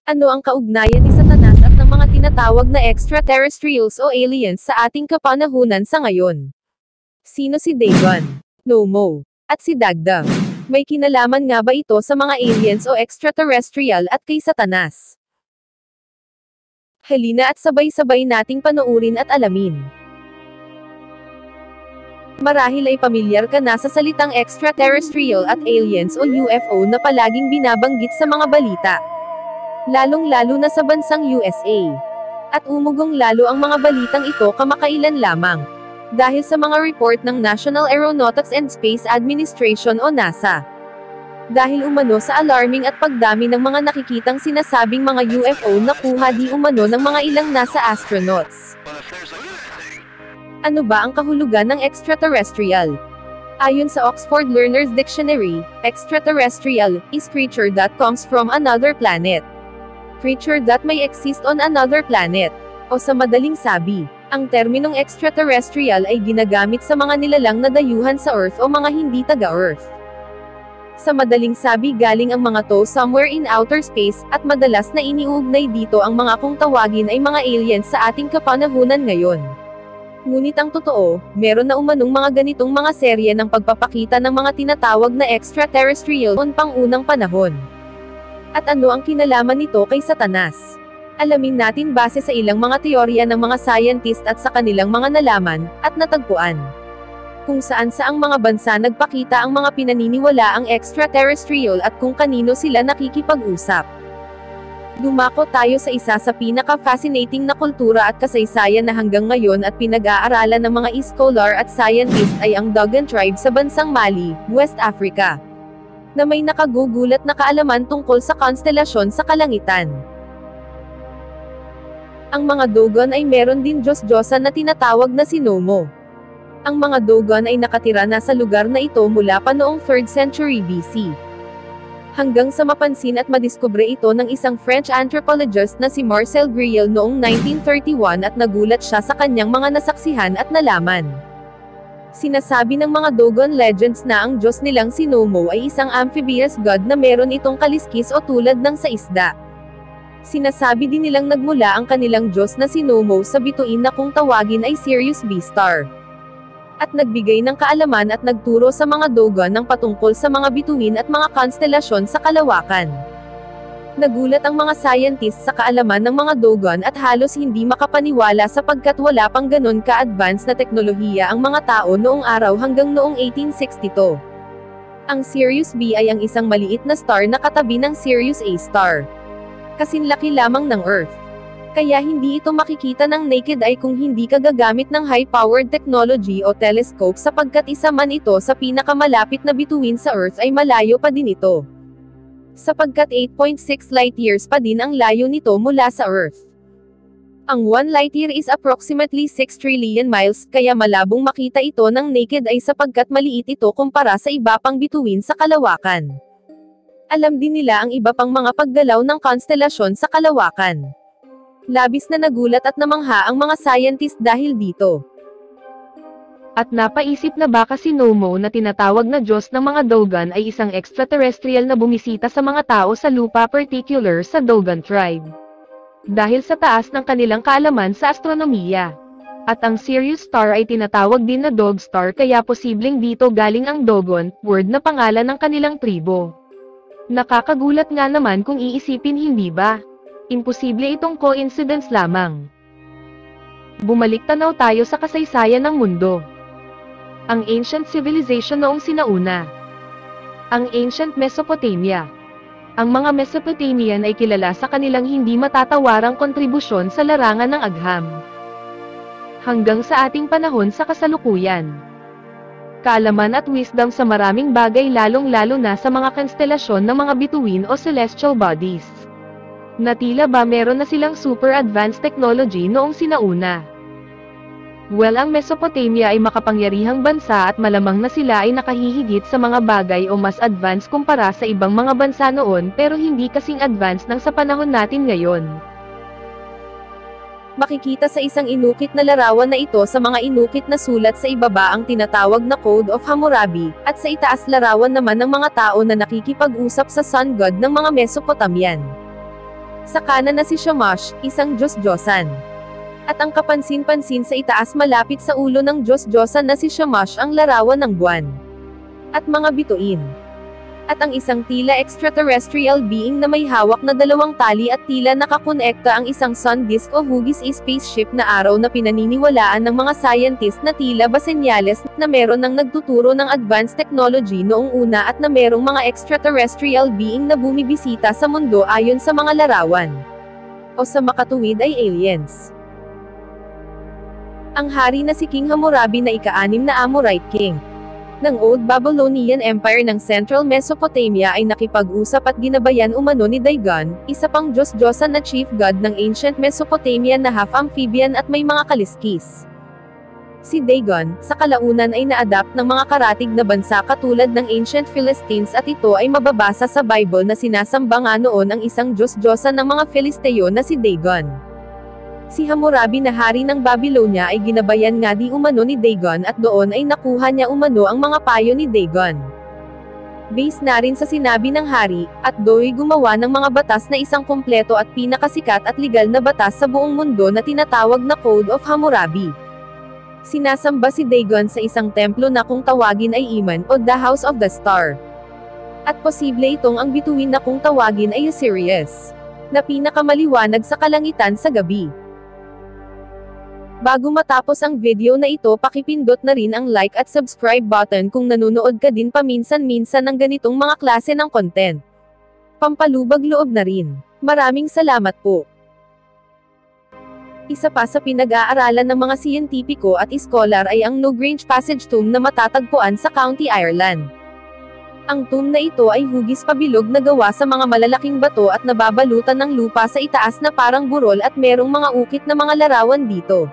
Ano ang kaugnayan ni Satanas at ng mga tinatawag na extraterrestrials o aliens sa ating kapanahunan sa ngayon? Sino si Dagon, Nomo, at si Dagdag? May kinalaman nga ba ito sa mga aliens o extraterrestrial at kay Satanas? Halina at sabay-sabay nating panoorin at alamin. Marahil ay pamilyar ka na sa salitang extraterrestrial at aliens o UFO na palaging binabanggit sa mga balita. Lalong-lalo na sa bansang USA. At umugong lalo ang mga balitang ito kamakailan lamang. Dahil sa mga report ng National Aeronautics and Space Administration o NASA. Dahil umano sa alarming at pagdami ng mga nakikitang sinasabing mga UFO na kuha di umano ng mga ilang NASA astronauts. Ano ba ang kahulugan ng extraterrestrial? Ayon sa Oxford Learner's Dictionary, extraterrestrial is creature that comes from another planet. Creature that may exist on another planet. O sa madaling sabi, ang terminong extraterrestrial ay ginagamit sa mga nilalang na dayuhan sa Earth o mga hindi taga-Earth. Sa madaling sabi galing ang mga to somewhere in outer space, at madalas na iniuugnay dito ang mga kung tawagin ay mga aliens sa ating kapanahunan ngayon. Ngunit ang totoo, meron na umanong mga ganitong mga serye ng pagpapakita ng mga tinatawag na extraterrestrial noong pang-unang panahon. At ano ang kinalaman nito kay Satanas? Alamin natin base sa ilang mga teorya ng mga scientist at sa kanilang mga nalaman, at natagpuan. Kung saan saang mga bansa nagpakita ang mga pinaniniwalaang extraterrestrial at kung kanino sila nakikipag-usap. Dumako tayo sa isa sa pinaka-fascinating na kultura at kasaysayan na hanggang ngayon at pinag-aaralan ng mga scholar at scientist ay ang Dogon tribe sa bansang Mali, West Africa. Na may nakagugulat na kaalaman tungkol sa konstelasyon sa kalangitan. Ang mga Dogon ay meron din Diyos-Diyosan na tinatawag na si Nomo. Ang mga Dogon ay nakatira na sa lugar na ito mula pa noong 3rd century BC. Hanggang sa mapansin at madiskubre ito ng isang French anthropologist na si Marcel Griel noong 1931 at nagulat siya sa kanyang mga nasaksihan at nalaman. Sinasabi ng mga Dogon legends na ang Diyos nilang si Nomo ay isang amphibious god na meron itong kaliskis o tulad ng sa isda. Sinasabi din nilang nagmula ang kanilang Diyos na si Nomo sa bituin na kung tawagin ay Sirius B star. At nagbigay ng kaalaman at nagturo sa mga Dogon ng patungkol sa mga bituin at mga konstelasyon sa kalawakan. Nagulat ang mga scientists sa kaalaman ng mga Dogon at halos hindi makapaniwala sapagkat wala pang ganon ka-advance na teknolohiya ang mga tao noong araw hanggang noong 1862. Ang Sirius B ay ang isang maliit na star na katabi ng Sirius A star. Kasinlaki lamang ng Earth. Kaya hindi ito makikita ng naked eye kung hindi ka gagamit ng high-powered technology o telescope sapagkat isa man ito sa pinakamalapit na bituin sa Earth ay malayo pa din ito. Sapagkat 8.6 light years pa din ang layo nito mula sa Earth. Ang 1 light year is approximately 6 trillion miles, kaya malabong makita ito ng naked eye sapagkat maliit ito kumpara sa iba pang bituin sa kalawakan. Alam din nila ang iba pang mga paggalaw ng konstelasyon sa kalawakan. Labis na nagulat at namangha ang mga scientist dahil dito. At napaisip na baka si Nomo na tinatawag na Diyos ng mga Dogon ay isang extraterrestrial na bumisita sa mga tao sa lupa, particular sa Dogon tribe. Dahil sa taas ng kanilang kaalaman sa astronomiya. At ang Sirius star ay tinatawag din na Dog star kaya posibleng dito galing ang Dogon, word na pangalan ng kanilang tribo. Nakakagulat nga naman kung iisipin, hindi ba? Imposible itong coincidence lamang. Bumalik tanaw tayo sa kasaysayan ng mundo. Ang ancient civilization noong sinauna. Ang ancient Mesopotamia. Ang mga Mesopotamian ay kilala sa kanilang hindi matatawarang kontribusyon sa larangan ng agham. Hanggang sa ating panahon sa kasalukuyan. Kaalaman at wisdom sa maraming bagay lalong-lalo na sa mga konstelasyon ng mga bituin o celestial bodies. Na tila ba meron na silang super advanced technology noong sinauna. Well, ang Mesopotamia ay makapangyarihang bansa at malamang na sila ay nakahihigit sa mga bagay o mas advanced kumpara sa ibang mga bansa noon pero hindi kasing advanced ng sa panahon natin ngayon. Makikita sa isang inukit na larawan na ito sa mga inukit na sulat sa ibaba ang tinatawag na Code of Hammurabi, at sa itaas larawan naman ng mga tao na nakikipag-usap sa sun god ng mga Mesopotamian. Sa kanan na si Shamash, isang Diyos-Diyosan. At ang kapansin-pansin sa itaas malapit sa ulo ng Diyos-Diyosan na si Shamash ang larawan ng buwan. At mga bituin. At ang isang tila extraterrestrial being na may hawak na dalawang tali at tila nakakonekta ang isang sun disk o hugis spaceship na araw na pinaniniwalaan ng mga scientist na tila ba senyales na meron ng nagtuturo ng advanced technology noong una at na merong mga extraterrestrial being na bumibisita sa mundo ayon sa mga larawan. O sa makatuwid ay aliens. Ang hari na si King Hammurabi na ika-6 na Amorite King ng Old Babylonian Empire ng Central Mesopotamia ay nakipag-usap at ginabayan umano ni Dagon, isa pang Diyos-Diyosan na chief god ng ancient Mesopotamia na half-amphibian at may mga kaliskis. Si Dagon, sa kalaunan ay na-adapt ng mga karatig na bansa katulad ng ancient Philistines at ito ay mababasa sa Bible na sinasamba nga noon ang isang Diyos-Diyosan ng mga Filisteo na si Dagon. Si Hammurabi na hari ng Babylonia ay ginabayan nga di umano ni Dagon at doon ay nakuha niya umano ang mga payo ni Dagon. Base na rin sa sinabi ng hari, at do'y gumawa ng mga batas na isang kumpleto at pinakasikat at legal na batas sa buong mundo na tinatawag na Code of Hammurabi. Sinasamba si Dagon sa isang templo na kung tawagin ay Iman o The House of the Star. At posible itong ang bituin na kung tawagin ay Osiris, na pinakamaliwanag sa kalangitan sa gabi. Bago matapos ang video na ito, pakipindot na rin ang like at subscribe button kung nanonood ka din paminsan-minsan ng ganitong mga klase ng content. Pampalubag loob na rin. Maraming salamat po. Isa pa sa pinag-aaralan ng mga siyentipiko at iskolar ay ang Lagrange Passage Tomb na matatagpuan sa County Ireland. Ang tomb na ito ay hugis pabilog na gawa sa mga malalaking bato at nababalutan ng lupa sa itaas na parang burol at merong mga ukit na mga larawan dito.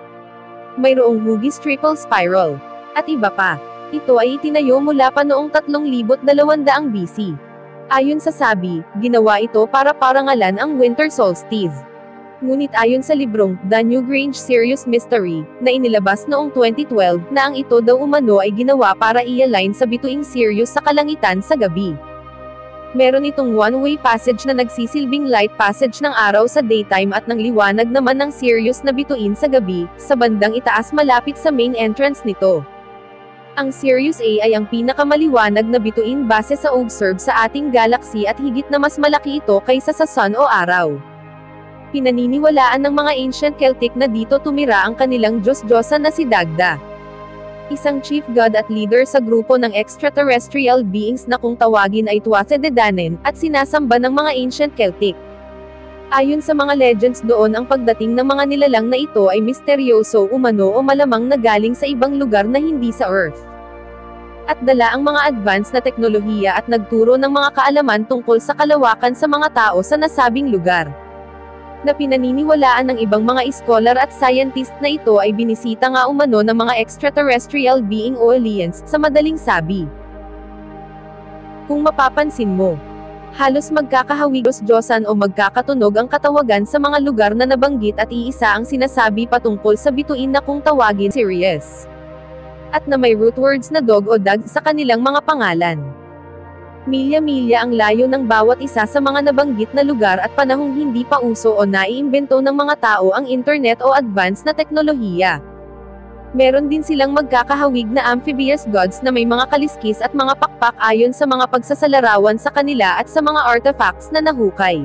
Mayroong hugis triple spiral. At iba pa. Ito ay itinayo mula pa noong 3200 BC. Ayon sa sabi, ginawa ito para parangalan ang winter solstice. Ngunit ayon sa librong The Lagrange Serious Mystery, na inilabas noong 2012, na ang ito daw umano ay ginawa para i-align sa bituing Sirius sa kalangitan sa gabi. Meron itong one-way passage na nagsisilbing light passage ng araw sa daytime at ng liwanag naman ng Sirius na bituin sa gabi, sa bandang itaas malapit sa main entrance nito. Ang Sirius A ay ang pinakamaliwanag na bituin base sa observe sa ating galaxy at higit na mas malaki ito kaysa sa sun o araw. Pinaniniwalaan ng mga ancient Celtic na dito tumira ang kanilang Diyos-Diyosan na si Dagda, isang chief god at leader sa grupo ng extraterrestrial beings na kung tawagin ay Tuatha De Danann, at sinasamba ng mga ancient Celtic. Ayon sa mga legends doon, ang pagdating ng mga nilalang na ito ay misteryoso umano o malamang na galing sa ibang lugar na hindi sa Earth. At dala ang mga advanced na teknolohiya at nagturo ng mga kaalaman tungkol sa kalawakan sa mga tao sa nasabing lugar. Na pinaniniwalaan ng ibang mga iskolar at scientist na ito ay binisita nga umano ng mga extraterrestrial being o aliens, sa madaling sabi. Kung mapapansin mo, halos magkakahawig Diyos-Diyosan o magkakatunog ang katawagan sa mga lugar na nabanggit at iisa ang sinasabi patungkol sa bituin na kung tawagin Sirius. At na may root words na dog o dag sa kanilang mga pangalan. Milya-milya ang layo ng bawat isa sa mga nabanggit na lugar at panahong hindi pa uso o naiimbento ng mga tao ang internet o advanced na teknolohiya. Meron din silang magkakahawig na amphibious gods na may mga kaliskis at mga pakpak ayon sa mga pagsasalarawan sa kanila at sa mga artifacts na nahukay.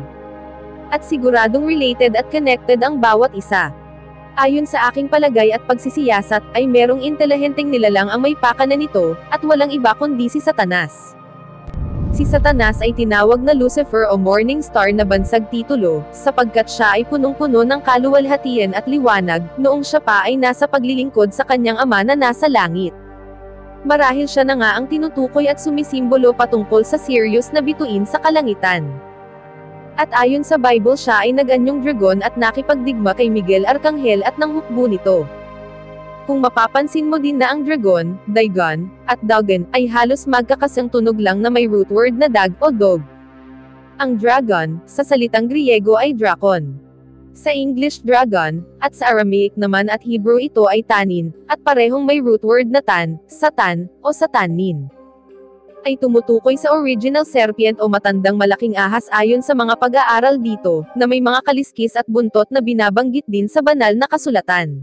At siguradong related at connected ang bawat isa. Ayon sa aking palagay at pagsisiyasat, ay merong intelihenteng nilalang ang may pakana nito, at walang iba kundi si Satanas. Si Satanas ay tinawag na Lucifer o Morning Star na bansag titulo, sapagkat siya ay punong-puno ng kaluwalhatian at liwanag, noong siya pa ay nasa paglilingkod sa kanyang ama na nasa langit. Marahil siya na nga ang tinutukoy at sumisimbolo patungkol sa Sirius na bituin sa kalangitan. At ayon sa Bible siya ay nag-anyong dragon at nakipagdigma kay Miguel Arcangel at nanghukbo nito. Kung mapapansin mo din na ang dragon, Dagon, at Dagon, ay halos magkakasang tunog lang na may root word na dag o dog. Ang dragon, sa salitang Griego ay drakon. Sa English dragon, at sa Aramaic naman at Hebrew ito ay tanin, at parehong may root word na tan, satan, o satanin. ay tumutukoy sa original serpent o matandang malaking ahas ayon sa mga pag-aaral dito, na may mga kaliskis at buntot na binabanggit din sa banal na kasulatan.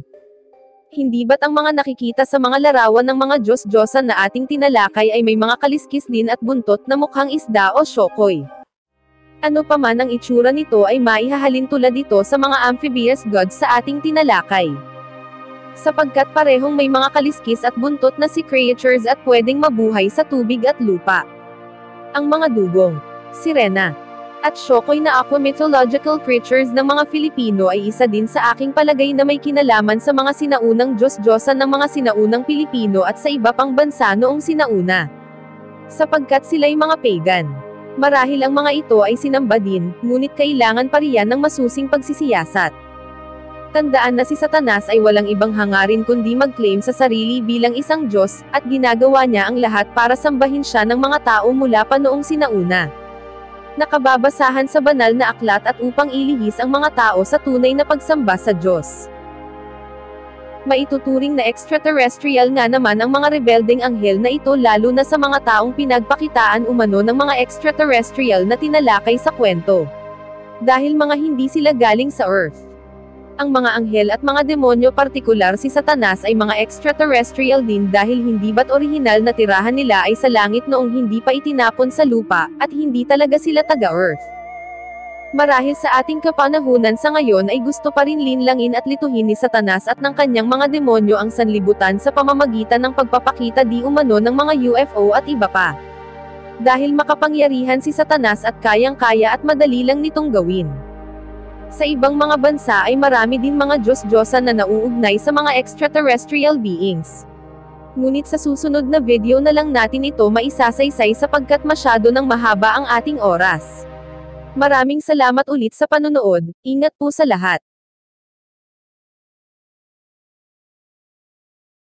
Hindi ba't ang mga nakikita sa mga larawan ng mga Diyos-Diyosan na ating tinalakay ay may mga kaliskis din at buntot na mukhang isda o syokoy? Ano pa man ang itsura nito ay maihahalin tulad ito sa mga amphibious gods sa ating tinalakay. Sapagkat parehong may mga kaliskis at buntot na sea creatures at pwedeng mabuhay sa tubig at lupa. Ang mga dugong, sirena, at syokoy na aqua-mythological creatures ng mga Filipino ay isa din sa aking palagay na may kinalaman sa mga sinaunang Diyos-Diyosan ng mga sinaunang Pilipino at sa iba pang bansa noong sinauna. Sapagkat sila'y mga pagan. Marahil ang mga ito ay sinamba din, ngunit kailangan pa riyan ng masusing pagsisiyasat. Tandaan na si Satanas ay walang ibang hangarin kundi mag-claim sa sarili bilang isang Diyos, at ginagawa niya ang lahat para sambahin siya ng mga tao mula pa noong sinauna. Nakababasahan sa banal na aklat at upang ilihis ang mga tao sa tunay na pagsamba sa Diyos. Maituturing na extraterrestrial nga naman ang mga rebeldeng anghel na ito lalo na sa mga taong pinagpakitaan umano ng mga extraterrestrial na tinalakay sa kwento. Dahil mga hindi sila galing sa Earth. Ang mga anghel at mga demonyo partikular si Satanas ay mga extraterrestrial din dahil hindi ba't orihinal na tirahan nila ay sa langit noong hindi pa itinapon sa lupa, at hindi talaga sila taga-Earth. Marahil sa ating kapanahunan sa ngayon ay gusto pa rin linlangin at lituhin ni Satanas at ng kanyang mga demonyo ang sanlibutan sa pamamagitan ng pagpapakita di umano ng mga UFO at iba pa. Dahil makapangyarihan si Satanas at kayang-kaya at madali lang nitong gawin. Sa ibang mga bansa ay marami din mga Diyos-Diyosan na nauugnay sa mga extraterrestrial beings. Ngunit sa susunod na video na lang natin ito maisasaysay sapagkat masyado nang mahaba ang ating oras. Maraming salamat ulit sa panonood, ingat po sa lahat.